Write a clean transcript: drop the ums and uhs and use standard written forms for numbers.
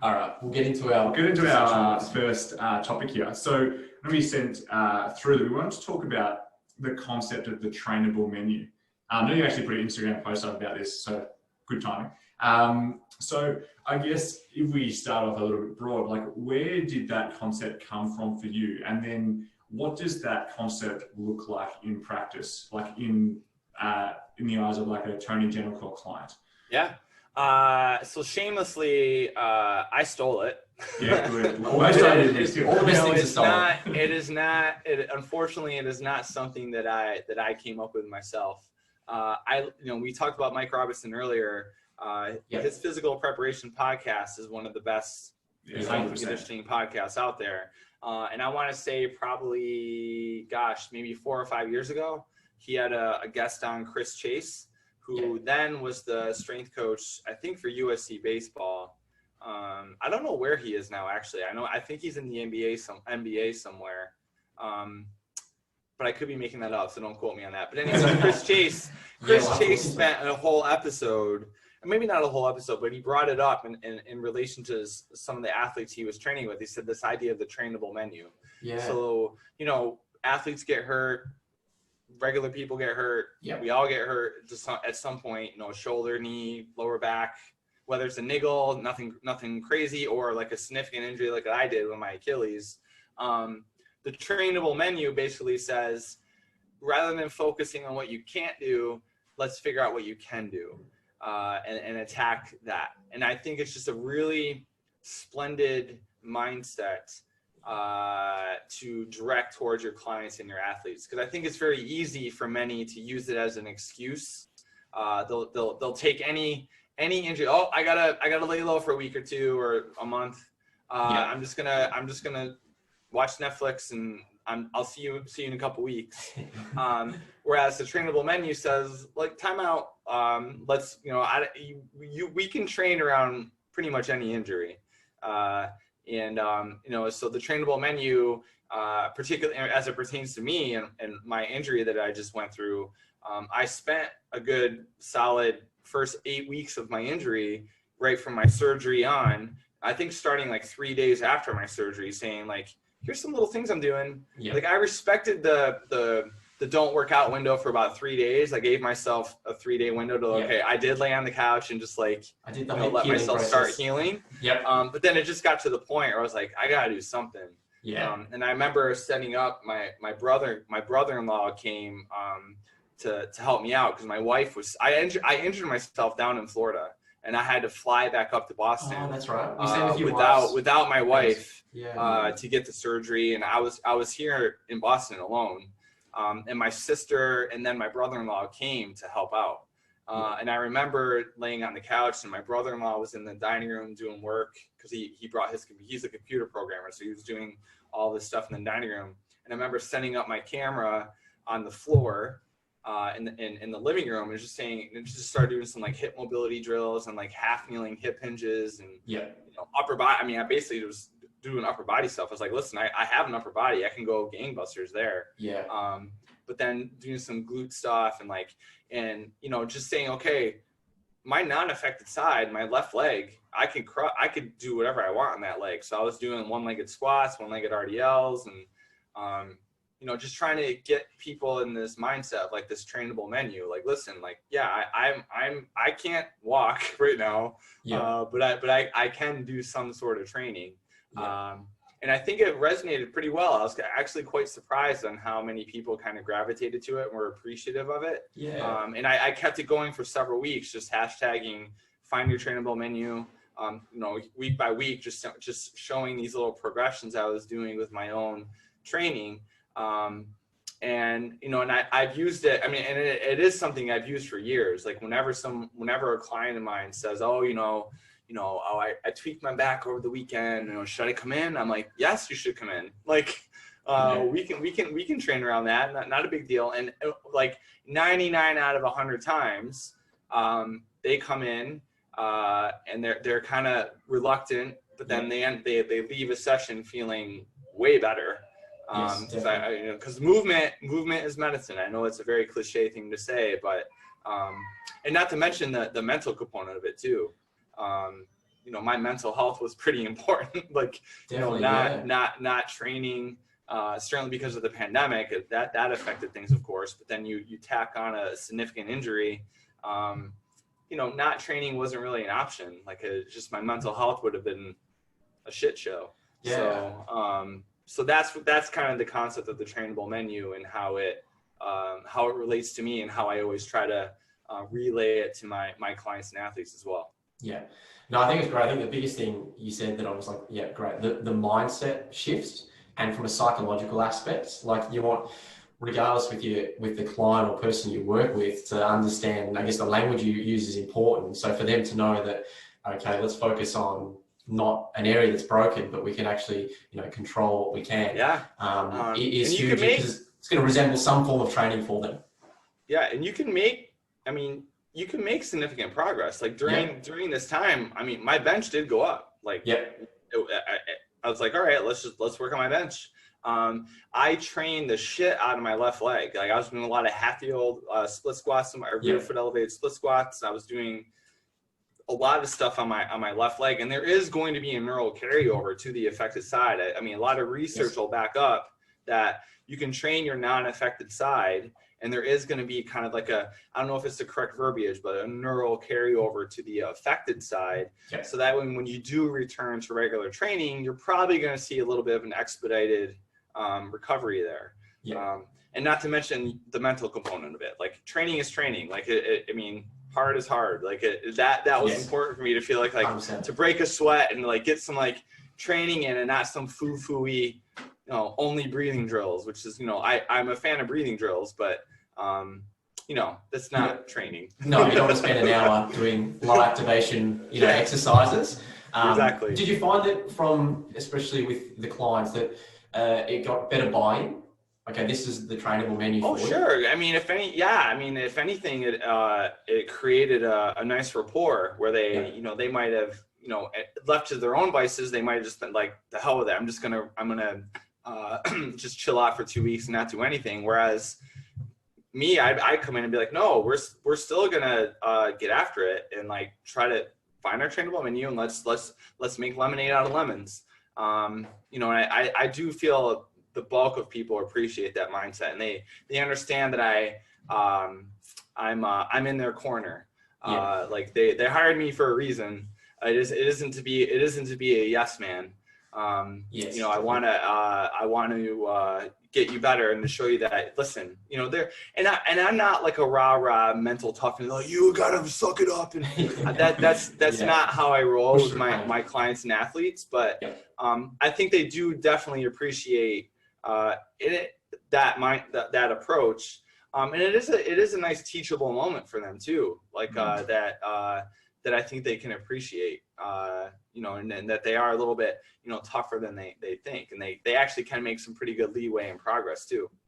All right, we'll get into our first topic here. So when we sent through that, we wanted to talk about the concept of the trainable menu. I know you actually put an Instagram post up about this, so good timing. So I guess if we start off a little bit broad, like where did that concept come from for you? And then what does that concept look like in practice, like in the eyes of like a Tony Gentilcore client? Yeah. So shamelessly, I stole it. Yeah, good. Unfortunately, it is not something that I came up with myself. We talked about Mike Robinson earlier. His physical preparation podcast is one of the best conditioning podcasts out there. And I want to say probably, maybe 4 or 5 years ago, he had a guest on, Chris Chase, who then was the strength coach, I think, for USC baseball. I don't know where he is now, actually. I think he's in the NBA somewhere. But I could be making that up, so don't quote me on that. But anyway, Chris Chase spent a whole episode, maybe not a whole episode, but he brought it up in relation to some of the athletes he was training with. He said this idea of the trainable menu. Yeah. So, athletes get hurt, regular people get hurt. Yep. We all get hurt at some point, shoulder, knee, lower back, whether it's a niggle, nothing crazy, or like a significant injury like I did with my Achilles. The trainable menu basically says, rather than focusing on what you can't do, let's figure out what you can do and attack that. And I think it's just a really splendid mindset to direct towards your clients and your athletes. Because I think it's very easy for many to use it as an excuse. They'll take any injury. Oh, I gotta lay low for a week or two or a month. I'm just gonna watch Netflix and I'll see you in a couple weeks. Whereas the trainable menu says, like, time out. We can train around pretty much any injury. So the trainable menu, particularly as it pertains to me and my injury that I just went through, I spent a good solid first 8 weeks of my injury right from my surgery on, I think starting like 3 days after my surgery, saying like, here's some little things I'm doing. Yeah. Like I respected the don't work out window for about 3 days. I gave myself a 3-day window to, okay, I did lay on the couch and just like, let myself start healing. Yep. But then it just got to the point where I was like, I gotta do something. Yeah. And I remember setting up my brother-in-law came to help me out because my wife was, I injured myself down in Florida. And I had to fly back up to Boston. Oh, that's right. Without my wife to get the surgery, and I was here in Boston alone. And my sister and then my brother-in-law came to help out. And I remember laying on the couch, and my brother-in-law was in the dining room doing work because he brought he's a computer programmer, so he was doing all this stuff in the dining room. And I remember setting up my camera on the floor. In the living room, and just started doing some like hip mobility drills and like half kneeling hip hinges and upper body. I mean, I basically was doing upper body stuff. I was like, listen, I have an upper body. I can go gangbusters there. Yeah. But then doing some glute stuff and just saying, okay, my non-affected side, my left leg, I could do whatever I want on that leg. So I was doing one-legged squats, one-legged RDLs, and just trying to get people in this mindset, like this trainable menu. Like, listen, like, yeah, I can't walk right now, but I can do some sort of training. Yeah. And I think it resonated pretty well. I was actually quite surprised on how many people kind of gravitated to it and were appreciative of it. Yeah. And I kept it going for several weeks, just hashtagging find your trainable menu. Week by week, just showing these little progressions I was doing with my own training. And I've used it. I mean, and it is something I've used for years. Like whenever a client of mine says, I tweaked my back over the weekend, should I come in? I'm like, yes, you should come in. Like, we can train around that. Not a big deal. And like 99 out of 100 times, they come in, and they're kind of reluctant, but then they leave a session feeling way better. Because movement is medicine. I know it's a very cliche thing to say, but and not to mention the mental component of it too. you know, my mental health was pretty important. Like, Definitely, you know, not training, certainly because of the pandemic, that affected things, of course. But then you tack on a significant injury. You know, not training wasn't really an option. Like, just my mental health would have been a shit show. Yeah. So that's kind of the concept of the trainable menu, and how it relates to me, and how I always try to relay it to my clients and athletes as well. Yeah. No, I think it's great. I think the biggest thing you said that I was like, yeah, great. The mindset shifts, and from a psychological aspect, like you want, regardless with the client or person you work with, to understand, I guess the language you use is important. So for them to know that, okay, let's focus on not an area that's broken, but we can actually, you know, control what we can. Yeah. Is huge, because it's going to resemble some form of training for them. Yeah, and you can make significant progress. Like during this time, I mean, my bench did go up. Like, I was like, all right, let's work on my bench. I trained the shit out of my left leg. Like, I was doing a lot of Hatfield split squats, or rear foot elevated split squats. I was doing a lot of stuff on my left leg, and there is going to be a neural carryover to the affected side. I mean, a lot of research will back up that you can train your non-affected side, and there is going to be kind of like I don't know if it's the correct verbiage, but a neural carryover to the affected side. Yeah. So that when you do return to regular training, you're probably going to see a little bit of an expedited recovery there. Yeah. And not to mention the mental component of it. Like, training is training. Like, I mean, hard is hard. Like, that was important for me to feel like 100%. To break a sweat and like get some like training in, and not some foo-foo-y, you know, only breathing drills, which is, you know, I'm a fan of breathing drills, but you know, that's not training. No, you don't want to spend an hour doing low activation, you know, exercises. Exactly. Did you find that from, especially with the clients, that it got better buy-in? Okay, this is the trainable menu. Oh, sure. I mean, if anything, it created a nice rapport where they, you know, they might have, you know, left to their own vices, they might have just been like, the hell with it. I'm gonna just chill out for 2 weeks and not do anything. Whereas me, I come in and be like, no, we're still gonna get after it, and like try to find our trainable menu, and let's make lemonade out of lemons. You know, and I do feel the bulk of people appreciate that mindset, and they understand that I'm in their corner. Like they hired me for a reason. It isn't to be a yes man. Yes. You know, I want to get you better, and to show you that, listen, you know, I'm not like a rah mental toughness, like, you gotta suck it up, and that's not how I roll with my clients and athletes. But I think they do definitely appreciate that approach, and it is a nice teachable moment for them too, like that I think they can appreciate, you know, and that they are a little bit, you know, tougher than they think, and they actually can make some pretty good leeway and progress too.